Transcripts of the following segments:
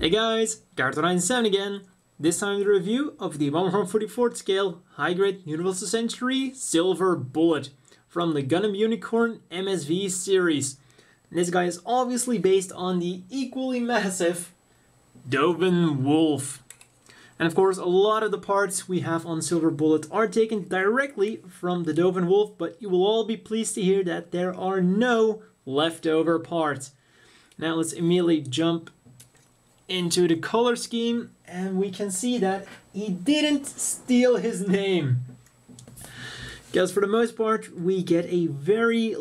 Hey guys, Garth97 again. This time the review of the 1/44 scale high-grade Universal Century Silver Bullet from the Gundam Unicorn MSV series. And this guy is obviously based on the equally massive Dovan Wolf. And of course, a lot of the parts we have on Silver Bullet are taken directly from the Dovan Wolf, but you will all be pleased to hear that there are no leftover parts. Now let's immediately jump into the color scheme, and we can see that he didn't steal his name. Because for the most part, we get a very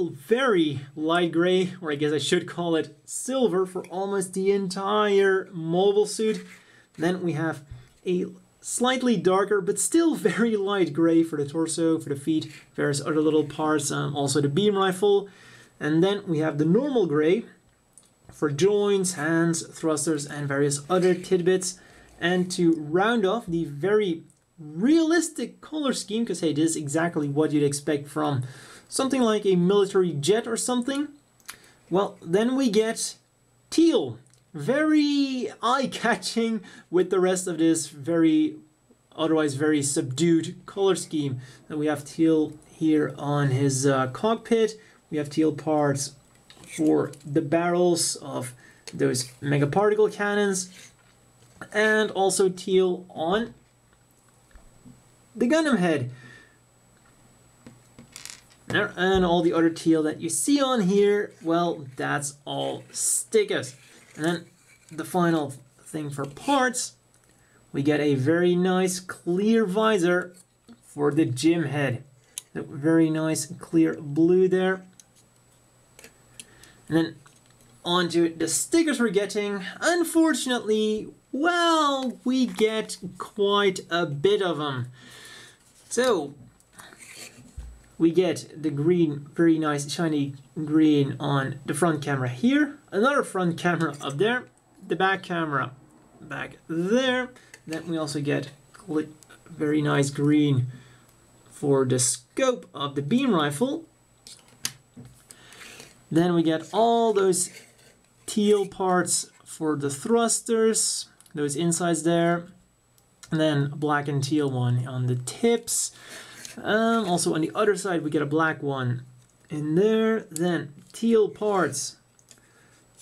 light gray, or I guess I should call it silver, for almost the entire mobile suit. Then we have a slightly darker, but still very light gray for the torso, for the feet, various other little parts, also the beam rifle. And then we have the normal gray for joints, hands, thrusters, and various other tidbits. And to round off the very realistic color scheme, because hey, this is exactly what you'd expect from something like a military jet or something, well, then we get teal. Very eye-catching with the rest of this otherwise very subdued color scheme. And we have teal here on his cockpit. We have teal parts for the barrels of those megaparticle cannons, and also teal on the Gundam head. And all the other teal that you see on here, well, that's all stickers. And then the final thing for parts, we get a very nice clear visor for the Jim head. So very nice clear blue there. And then onto the stickers we're getting. Unfortunately, well, we get quite a bit of them. So we get the green, very nice shiny green on the front camera here, another front camera up there, the back camera back there. Then we also get very nice green for the scope of the beam rifle. Then we get all those teal parts for the thrusters, those insides there, and then a black and teal one on the tips. Also on the other side we get a black one in there, then teal parts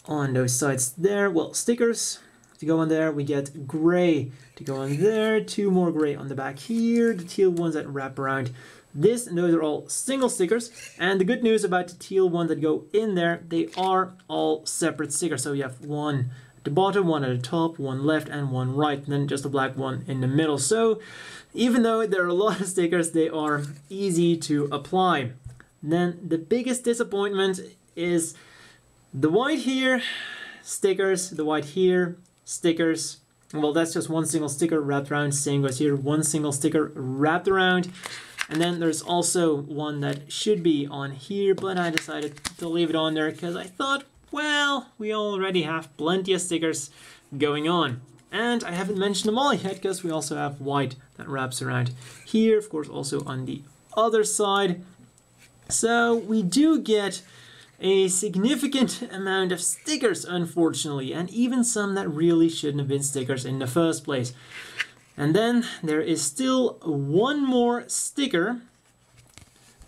on those sides there. Well, stickers to go on there, we get gray to go on there, two more gray on the back here, the teal ones that wrap around this, and those are all single stickers. And the good news about the teal ones that go in there, they are all separate stickers. So you have one at the bottom, one at the top, one left, and one right, and then just a black one in the middle. So even though there are a lot of stickers, they are easy to apply. Then the biggest disappointment is the white here, stickers, the white here, stickers. Well, that's just one single sticker wrapped around. Same goes here, one single sticker wrapped around. And then there's also one that should be on here, but I decided to leave it on there because I thought, well, we already have plenty of stickers going on. And I haven't mentioned them all yet because we also have white that wraps around here, of course, also on the other side. So we do get a significant amount of stickers, unfortunately, and even some that really shouldn't have been stickers in the first place. And then there is still one more sticker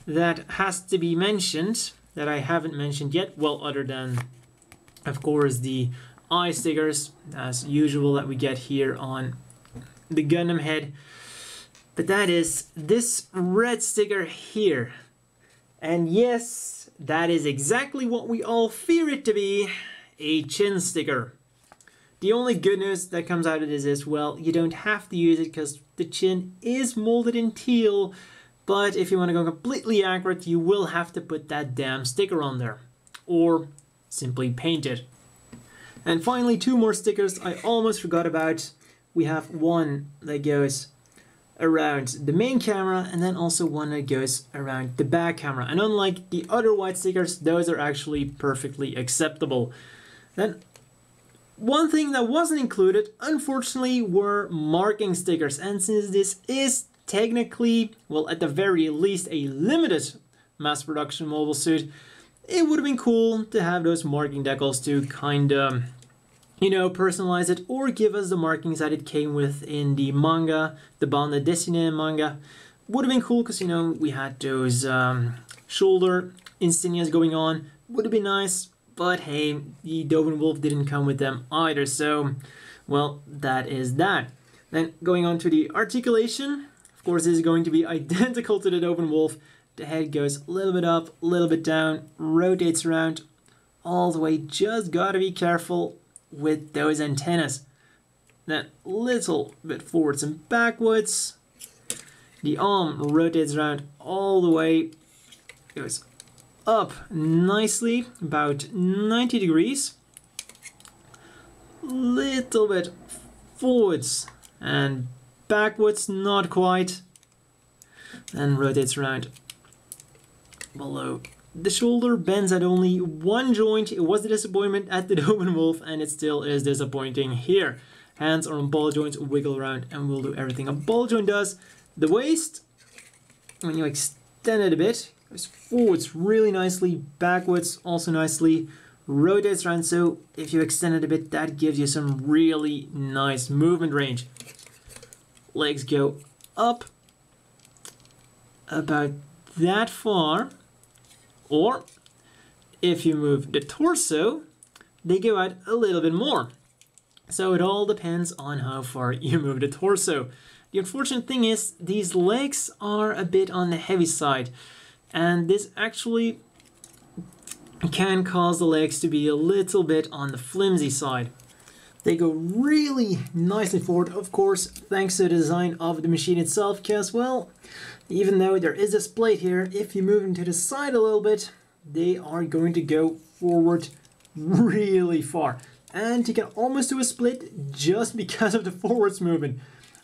that has to be mentioned that I haven't mentioned yet. Well, other than, of course, the eye stickers, as usual, that we get here on the Gundam head. But that is this red sticker here. And yes, that is exactly what we all fear it to be, a chin sticker. The only good news that comes out of this is, well, you don't have to use it because the chin is molded in teal, but if you want to go completely accurate, you will have to put that damn sticker on there, or simply paint it. And finally, two more stickers I almost forgot about. We have one that goes around the main camera, and then also one that goes around the back camera. And unlike the other white stickers, those are actually perfectly acceptable. Then one thing that wasn't included, unfortunately, were marking stickers. And since this is technically, well, at the very least, a limited mass production mobile suit, it would have been cool to have those marking decals to kind of you know, personalize it or give us the markings that it came with in the manga, the bande dessinée manga. Would have been cool because, you know, we had those shoulder insignias going on. Would have been nice, but hey, the Dovan Wolf didn't come with them either, so, well, that is that. Then going on to the articulation, of course, this is going to be identical to the Dovan Wolf. The head goes a little bit up, a little bit down, rotates around all the way. Just gotta be careful with those antennas. Then little bit forwards and backwards. The arm rotates around all the way, goes up nicely, about 90 degrees. Little bit forwards and backwards, not quite. Then rotates around below the shoulder, bends at only one joint. It was a disappointment at the Dovan Wolf, and it still is disappointing here. Hands are on ball joints, wiggle around, and will do everything a ball joint does. The waist, when you extend it a bit, goes forwards really nicely, backwards also nicely, rotates around, so if you extend it a bit, that gives you some really nice movement range. Legs go up about that far, or if you move the torso, they go out a little bit more. So it all depends on how far you move the torso. The unfortunate thing is these legs are a bit on the heavy side, and this actually can cause the legs to be a little bit on the flimsy side. They go really nicely forward, of course, thanks to the design of the machine itself, because, well, even though there is a split here, if you move them to the side a little bit, they are going to go forward really far. And you can almost do a split just because of the forwards movement.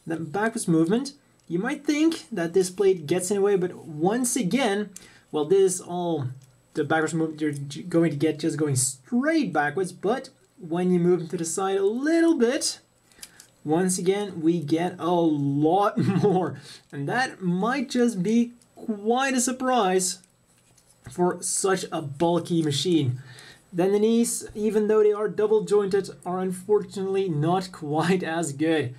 Then backwards movement, you might think that this plate gets in the way, but once again, well, this is all the backwards movement you're going to get just going straight backwards, but when you move them to the side a little bit, once again, we get a lot more. And that might just be quite a surprise for such a bulky machine. Then the knees, even though they are double jointed, are unfortunately not quite as good.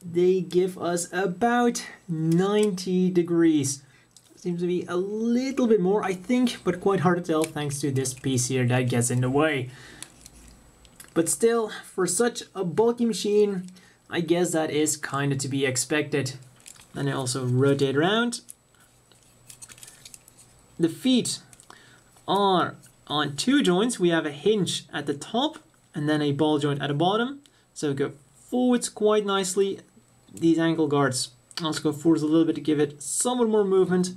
They give us about 90 degrees. Seems to be a little bit more, I think, but quite hard to tell thanks to this piece here that gets in the way. But still, for such a bulky machine, I guess that is kind of to be expected. Then I also rotate around. The feet are on two joints. We have a hinge at the top and then a ball joint at the bottom. So go forwards quite nicely. These ankle guards also go forwards a little bit to give it somewhat more movement.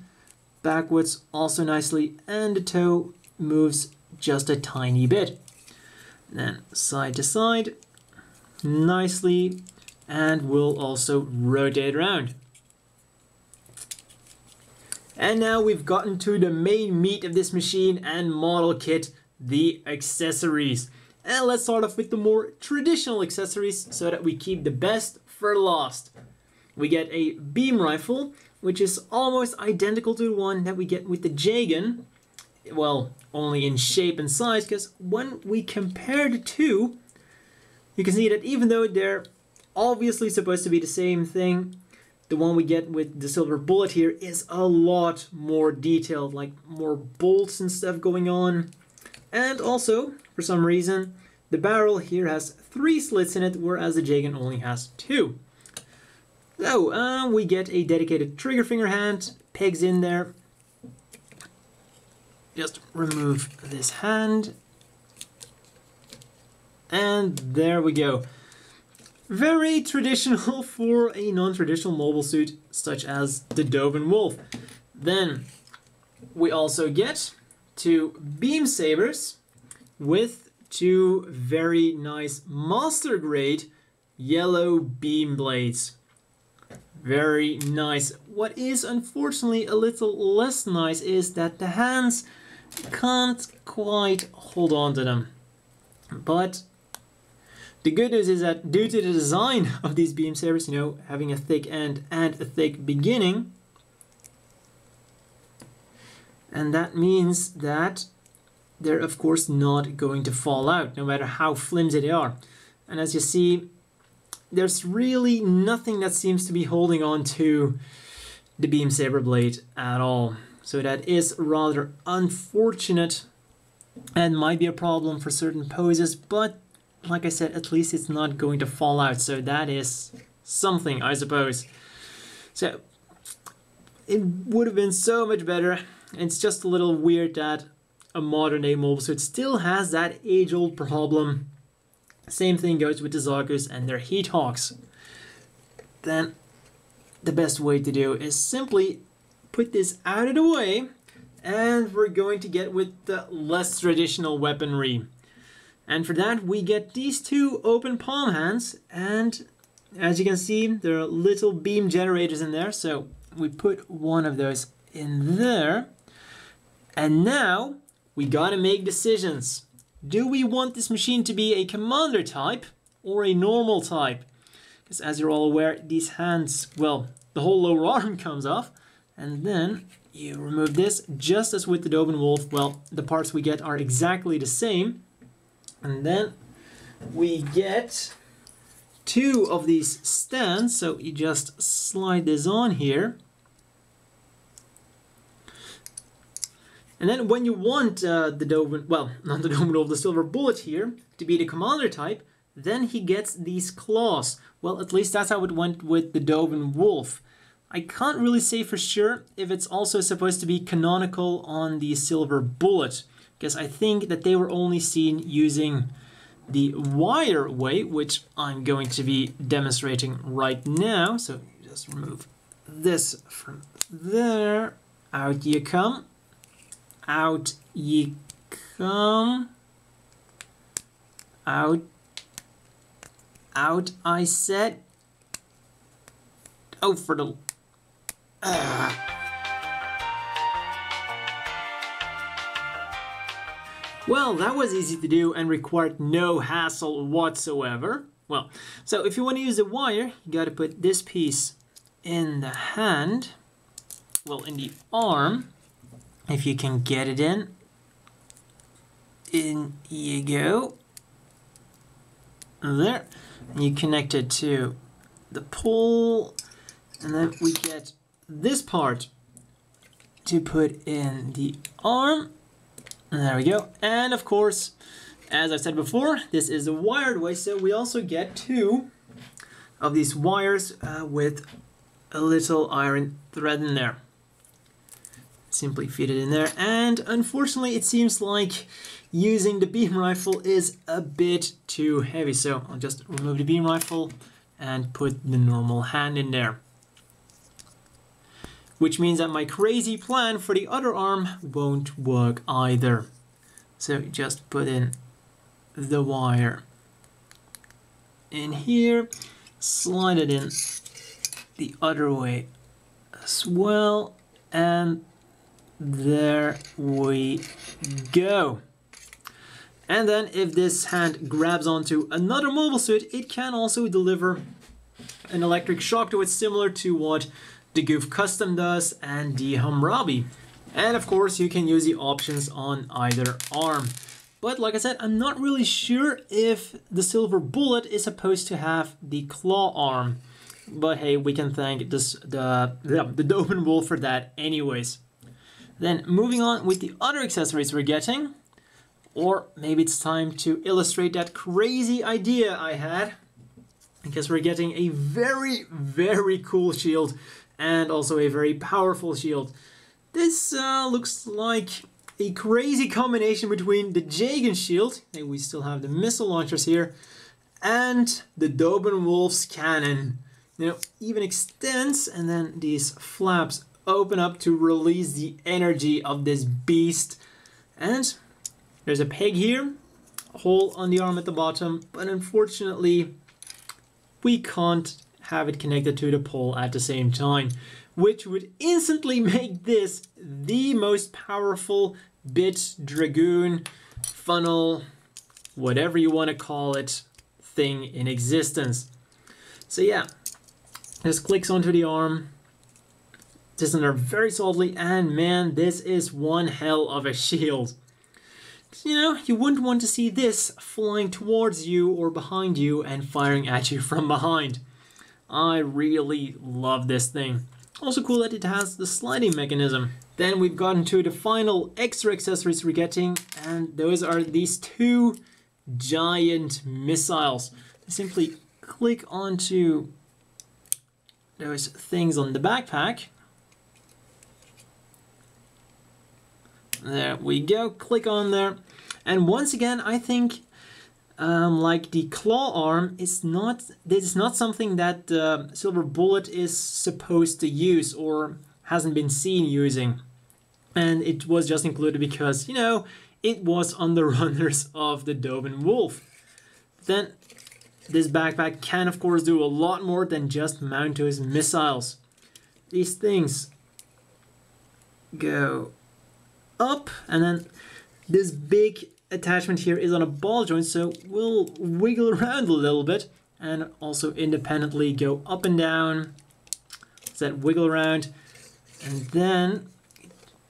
Backwards also nicely, and the toe moves just a tiny bit. Then side to side nicely, and we'll also rotate around. And now we've gotten to the main meat of this machine and model kit, the accessories. And let's start off with the more traditional accessories so that we keep the best for last. We get a beam rifle, which is almost identical to the one that we get with the J-gun. Well, only in shape and size, because when we compare the two, you can see that even though they're obviously supposed to be the same thing, the one we get with the silver bullet here is a lot more detailed, like more bolts and stuff going on. And also, for some reason, the barrel here has 3 slits in it, whereas the J-gun only has 2. So, we get a dedicated trigger finger hand, pegs in there. Just remove this hand. And there we go. Very traditional for a non-traditional mobile suit, such as the Dovan Wolf. Then, we also get 2 beam sabers with 2 very nice master grade yellow beam blades. Very nice. What is unfortunately a little less nice is that the hands can't quite hold on to them. But the good news is that due to the design of these beam sabers, you know, having a thick end and a thick beginning, and that means that they're of course not going to fall out, no matter how flimsy they are. And as you see, there's really nothing that seems to be holding on to the beam saber blade at all. So that is rather unfortunate and might be a problem for certain poses, but like I said, at least it's not going to fall out, so that is something, I suppose. So it would have been so much better. It's just a little weird that a modern day mobile suit still has that age-old problem. Same thing goes with the Zakus and their Heat Hawks. Then the best way to do is simply put this out of the way, and we're going to get with the less traditional weaponry. And for that we get these two open palm hands, and as you can see there are little beam generators in there, so we put one of those in there. And now we gotta make decisions. Do we want this machine to be a commander type or a normal type? Because as you're all aware, these hands, well, the whole lower arm comes off, and then you remove this, just as with the Dovan Wolf. Well, the parts we get are exactly the same. And then we get two of these stands, so you just slide this on here. And then when you want the Dovan, well, not the Dovan Wolf, the Silver Bullet here, to be the commander type, then he gets these claws. Well, at least that's how it went with the Dovan Wolf. I can't really say for sure if it's also supposed to be canonical on the Silver Bullet, because I think that they were only seen using the wire way, which I'm going to be demonstrating right now. So just remove this from there. Out you come. Out you come. Out. Out, I said. Oh, for the... Well, that was easy to do and required no hassle whatsoever. Well, so if you want to use the wire, you got to put this piece in the hand, well, in the arm, if you can get it in. In you go. There. And you connect it to the pole, and then we get this part to put in the arm. And there we go. And of course, as I said before, this is a wired way, so we also get two of these wires with a little iron thread in there. Simply feed it in there, and unfortunately it seems like using the beam rifle is a bit too heavy, so I'll just remove the beam rifle and put the normal hand in there. Which means that my crazy plan for the other arm won't work either. So just put in the wire in here, slide it in the other way as well, and there we go. And then if this hand grabs onto another mobile suit, it can also deliver an electric shock to it, similar to what the Goof Custom does and the Hammurabi. And of course you can use the options on either arm. But like I said, I'm not really sure if the Silver Bullet is supposed to have the claw arm. But hey, we can thank this, the Dovan Wolf for that anyways. Then moving on with the other accessories we're getting. Or maybe it's time to illustrate that crazy idea I had. Because we're getting a very, very cool shield. And also a very powerful shield. This looks like a crazy combination between the Jagan shield, and we still have the missile launchers here, and the Dovan Wolf's cannon. You know, even extends, and then these flaps open up to release the energy of this beast. And there's a peg here, a hole on the arm at the bottom, but unfortunately we can't have it connected to the pole at the same time, which would instantly make this the most powerful bit, dragoon, funnel, whatever you want to call it, thing in existence. So yeah, this clicks onto the arm, sits in there very solidly, and man, this is one hell of a shield. You know, you wouldn't want to see this flying towards you or behind you and firing at you from behind. I really love this thing. Also cool that it has the sliding mechanism. Then we've gotten to the final extra accessories we're getting, and those are these two giant missiles. Simply click onto those things on the backpack. There we go, click on there. And once again, I think like the claw arm, this is not something that Silver Bullet is supposed to use or hasn't been seen using. And it was just included because, you know, it was on the runners of the Dovan Wolf. Then this backpack can of course do a lot more than just mount those missiles. These things go up, and then this big attachment here is on a ball joint, so we'll wiggle around a little bit and also independently go up and down. So that wiggle around, and then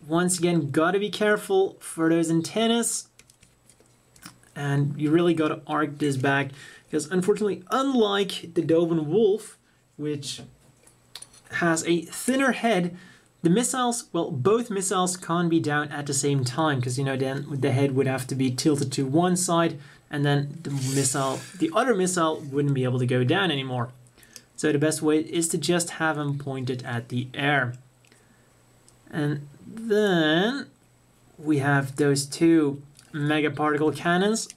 once again gotta be careful for those antennas, and you really gotta arc this back because unfortunately, unlike the Dovan Wolf, which has a thinner head, the missiles, well, both missiles can't be down at the same time because, you know, then the head would have to be tilted to one side and then the other missile wouldn't be able to go down anymore. So the best way is to just have them pointed at the air. And then we have those two mega particle cannons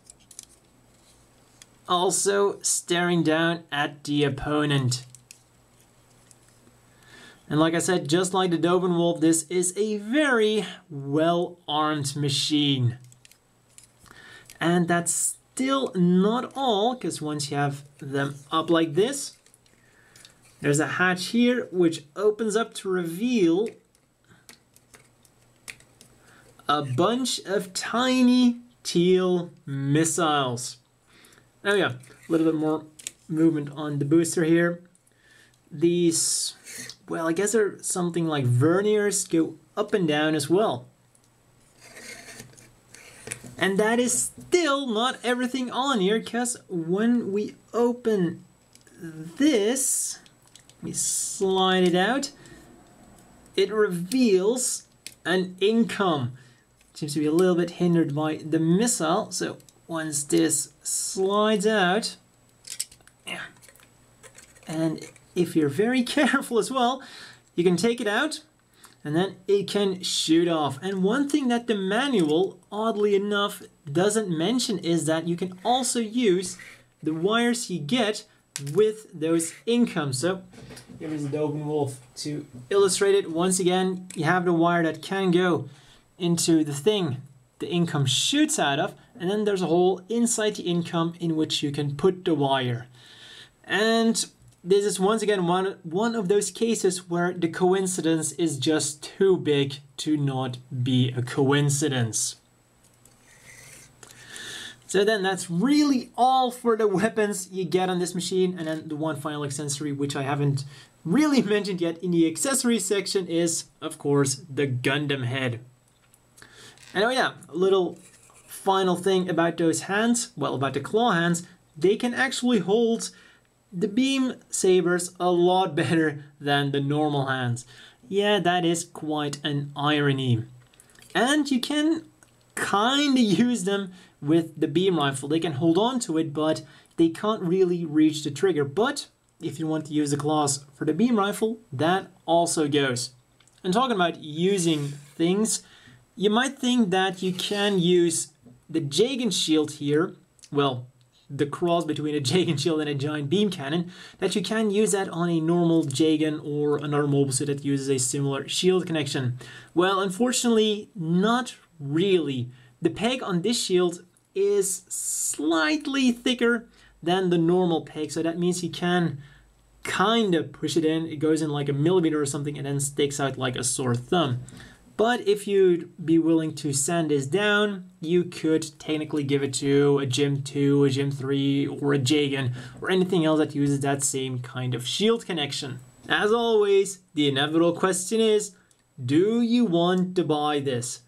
also staring down at the opponent. And like I said, just like the Dovan Wolf, this is a very well-armed machine. And that's still not all, because once you have them up like this, there's a hatch here which opens up to reveal a bunch of tiny teal missiles. There we go, a little bit more movement on the booster here. These, well, I guess they're something like verniers, go up and down as well. And that is still not everything on here, because when we open this, we slide it out, it reveals an income. It seems to be a little bit hindered by the missile, so once this slides out, and if you're very careful as well, you can take it out and then it can shoot off. And one thing that the manual, oddly enough, doesn't mention is that you can also use the wires you get with those incomes. So here is the Dovan Wolf to illustrate it. Once again, you have the wire that can go into the thing the income shoots out of, and then there's a hole inside the income in which you can put the wire. And this is once again one of those cases where the coincidence is just too big to not be a coincidence. So then that's really all for the weapons you get on this machine. And then the one final accessory which I haven't really mentioned yet in the accessories section is, of course, the Gundam head. And oh yeah, a little final thing about those hands, well, about the claw hands, they can actually hold the beam sabers a lot better than the normal hands. Yeah, that is quite an irony. And you can kind of use them with the beam rifle. They can hold on to it, but they can't really reach the trigger. But if you want to use the claws for the beam rifle, that also goes. And talking about using things, you might think that you can use the Jagan shield here, well, the cross between a Jagan shield and a giant beam cannon, that you can use that on a normal Jagan or another mobile suit that uses a similar shield connection. Well, unfortunately, not really. The peg on this shield is slightly thicker than the normal peg, so that means you can kind of push it in. It goes in like a millimeter or something and then sticks out like a sore thumb. But if you'd be willing to sand this down, you could technically give it to a Gym 2, a Gym 3, or a Jagan, or anything else that uses that same kind of shield connection. As always, the inevitable question is, do you want to buy this?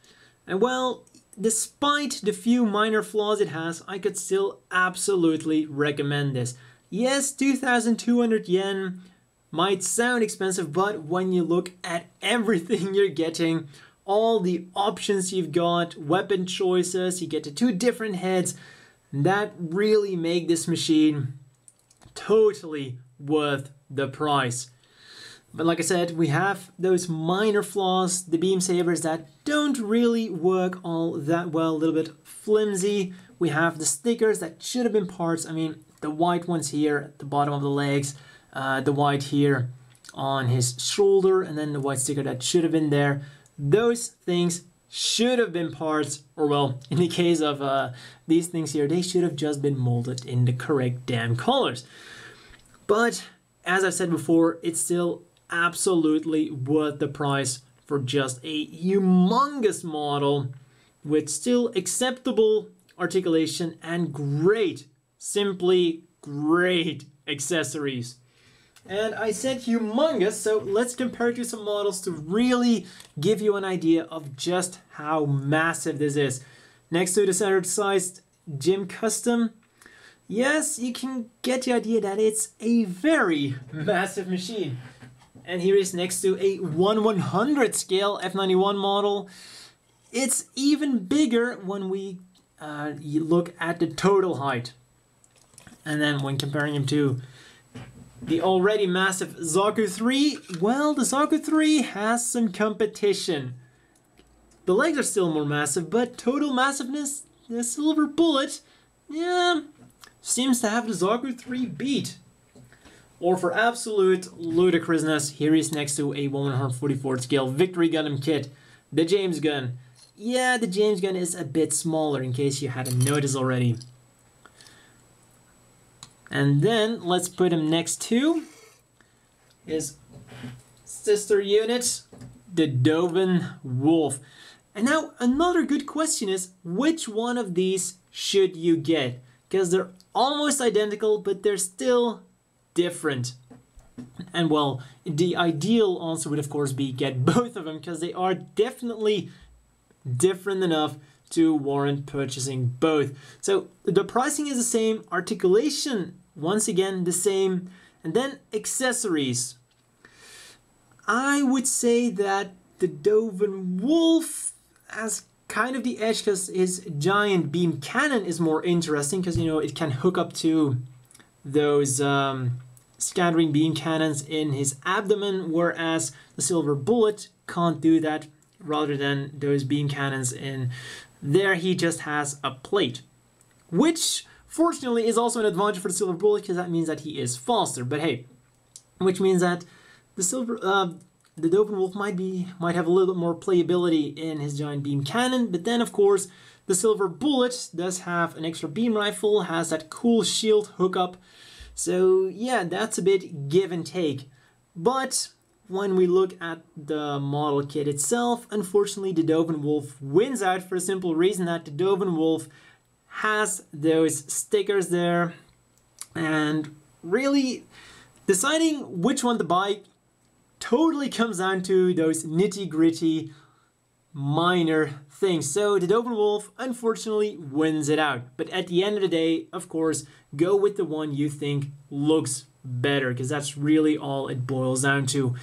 And well, despite the few minor flaws it has, I could still absolutely recommend this. Yes, 2,200 yen might sound expensive, but when you look at everything you're getting, all the options you've got, weapon choices, you get to 2 different heads, that really make this machine totally worth the price. But like I said, we have those minor flaws, the beam sabers that don't really work all that well, a little bit flimsy. We have the stickers that should have been parts. I mean, the white ones here at the bottom of the legs, the white here on his shoulder, and then the white sticker that should have been there. Those things should have been parts, or well, in the case of these things here, they should have just been molded in the correct damn colors. But as I've said before, it's still absolutely worth the price for just a humongous model with still acceptable articulation and great, simply great accessories. And I said humongous, so let's compare it to some models to really give you an idea of just how massive this is. Next to the standard sized Gym Custom, yes, you can get the idea that it's a very massive machine. And here is next to a 1/100 scale F91 model. It's even bigger when we look at the total height. And then when comparing him to the already massive Zaku 3, well, the Zaku 3 has some competition. The legs are still more massive, but total massiveness, the Silver Bullet, yeah, seems to have the Zaku 3 beat. Or for absolute ludicrousness, here he's next to a 1/144 scale Victory Gundam kit, the James Gun. Yeah, the James Gun is a bit smaller in case you hadn't noticed already. And then let's put him next to his sister unit, the Dovan Wolf. And now another good question is, which one of these should you get? Because they're almost identical, but they're still different. And well, the ideal answer would of course be get both of them, because they are definitely different enough to warrant purchasing both. So the pricing is the same, articulation once again the same, and then accessories. I would say that the Dovan Wolf has kind of the edge because his giant beam cannon is more interesting, because you know it can hook up to those scattering beam cannons in his abdomen, whereas the Silver Bullet can't do that. Rather than those beam cannons in there, he just has a plate, which fortunately is also an advantage for the Silver Bullet, because that means that he is faster. But hey, which means that the Dovan Wolf might have a little bit more playability in his giant beam cannon. But then of course the Silver Bullet does have an extra beam rifle, has that cool shield hookup. So yeah, that's a bit give and take. But when we look at the model kit itself, unfortunately the Dovan Wolf wins out for a simple reason that the Dovan Wolf has those stickers there, and really deciding which one to buy totally comes down to those nitty-gritty minor things. So the Dovan Wolf unfortunately wins it out, but at the end of the day, of course, go with the one you think looks better, because that's really all it boils down to.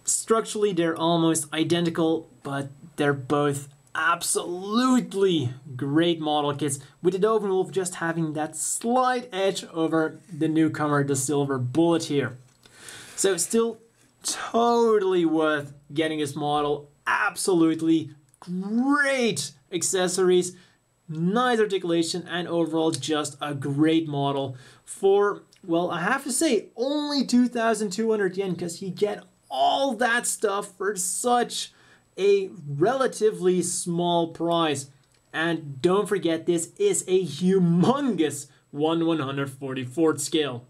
Structurally they're almost identical, but they're both absolutely great model kits, with the Dovan Wolf just having that slight edge over the newcomer, the Silver Bullet here. So still totally worth getting this model. Absolutely great accessories, nice articulation, and overall just a great model for, well, I have to say only 2,200 yen, because you get all that stuff for such a relatively small price. And don't forget, this is a humongous 1/144 scale.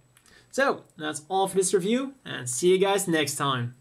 So that's all for this review, and see you guys next time.